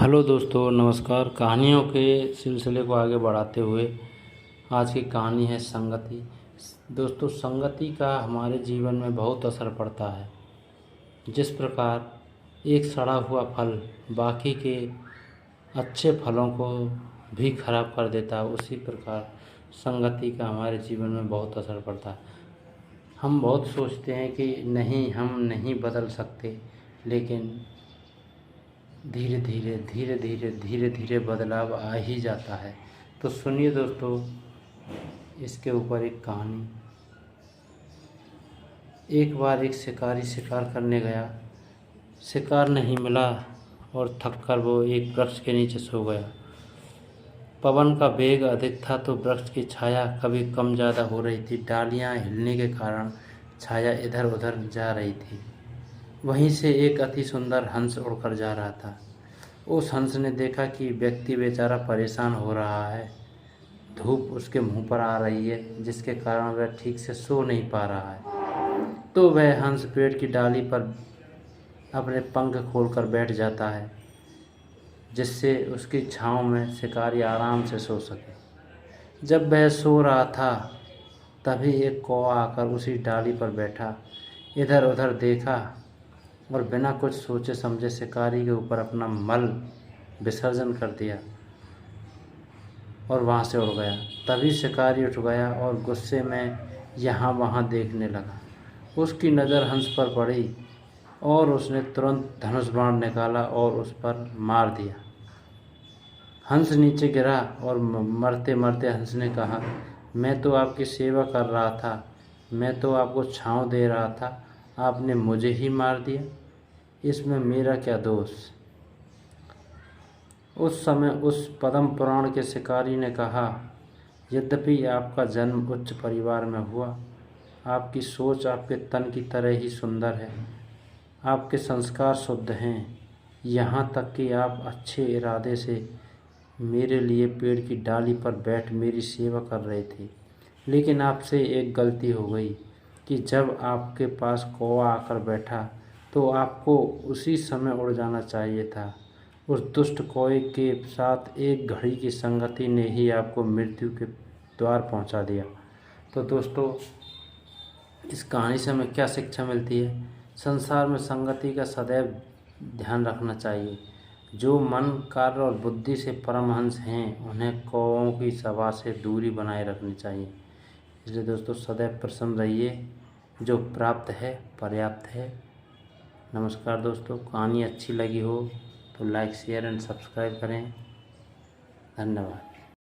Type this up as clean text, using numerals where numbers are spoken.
Hello दोस्तों, नमस्कार। कहानियों के सिलसिले को आगे बढ़ाते हुए आज की कहानी है संगति। दोस्तों, संगति का हमारे जीवन में बहुत असर पड़ता है। जिस प्रकार एक सड़ा हुआ फल बाकी के अच्छे फलों को भी खराब कर देता है, उसी प्रकार संगति का हमारे जीवन में बहुत असर पड़ता है। हम बहुत सोचते हैं कि नहीं, हम नहीं बदल सकते, लेकिन धीरे धीरे बदलाव आ ही जाता है। तो सुनिए दोस्तों, इसके ऊपर एक कहानी। एक बार एक शिकारी शिकार करने गया। शिकार नहीं मिला और थककर वो एक वृक्ष के नीचे सो गया। पवन का वेग अधिक था तो वृक्ष की छाया कभी कम ज़्यादा हो रही थी। डालियां हिलने के कारण छाया इधर उधर जा रही थी। वहीं से एक अति सुंदर हंस उड़कर जा रहा था। उस हंस ने देखा कि व्यक्ति बेचारा परेशान हो रहा है। धूप उसके मुंह पर आ रही है, जिसके कारण वह ठीक से सो नहीं पा रहा है। तो वह हंस पेड़ की डाली पर अपने पंख खोलकर बैठ जाता है, जिससे उसकी छांव में शिकारी आराम से सो सके। जब वह सो रहा था, तभी एक कौवा आकर उसी डाली पर बैठा, इधर उधर देखा और बिना कुछ सोचे समझे शिकारी के ऊपर अपना मल विसर्जन कर दिया और वहाँ से उड़ गया। तभी शिकारी उठ गया और गुस्से में यहाँ वहाँ देखने लगा। उसकी नज़र हंस पर पड़ी और उसने तुरंत धनुष बाण निकाला और उस पर मार दिया। हंस नीचे गिरा और मरते मरते हंस ने कहा, मैं तो आपकी सेवा कर रहा था, मैं तो आपको छांव दे रहा था, आपने मुझे ही मार दिया, इसमें मेरा क्या दोष। उस समय उस पद्म पुराण के शिकारी ने कहा, यद्यपि आपका जन्म उच्च परिवार में हुआ, आपकी सोच आपके तन की तरह ही सुंदर है, आपके संस्कार शुद्ध हैं, यहाँ तक कि आप अच्छे इरादे से मेरे लिए पेड़ की डाली पर बैठ मेरी सेवा कर रहे थे, लेकिन आपसे एक गलती हो गई कि जब आपके पास कौवा आकर बैठा तो आपको उसी समय उड़ जाना चाहिए था। उस दुष्ट कौवे के साथ एक घड़ी की संगति ने ही आपको मृत्यु के द्वार पहुंचा दिया। तो दोस्तों, इस कहानी से हमें क्या शिक्षा मिलती है? संसार में संगति का सदैव ध्यान रखना चाहिए। जो मन, कार्य और बुद्धि से परमहंस हैं, उन्हें कौवों की सभा से दूरी बनाए रखनी चाहिए। इसलिए दोस्तों, सदैव प्रसन्न रहिए। जो प्राप्त है पर्याप्त है। नमस्कार दोस्तों, कहानी अच्छी लगी हो तो लाइक, शेयर एंड सब्सक्राइब करें। धन्यवाद।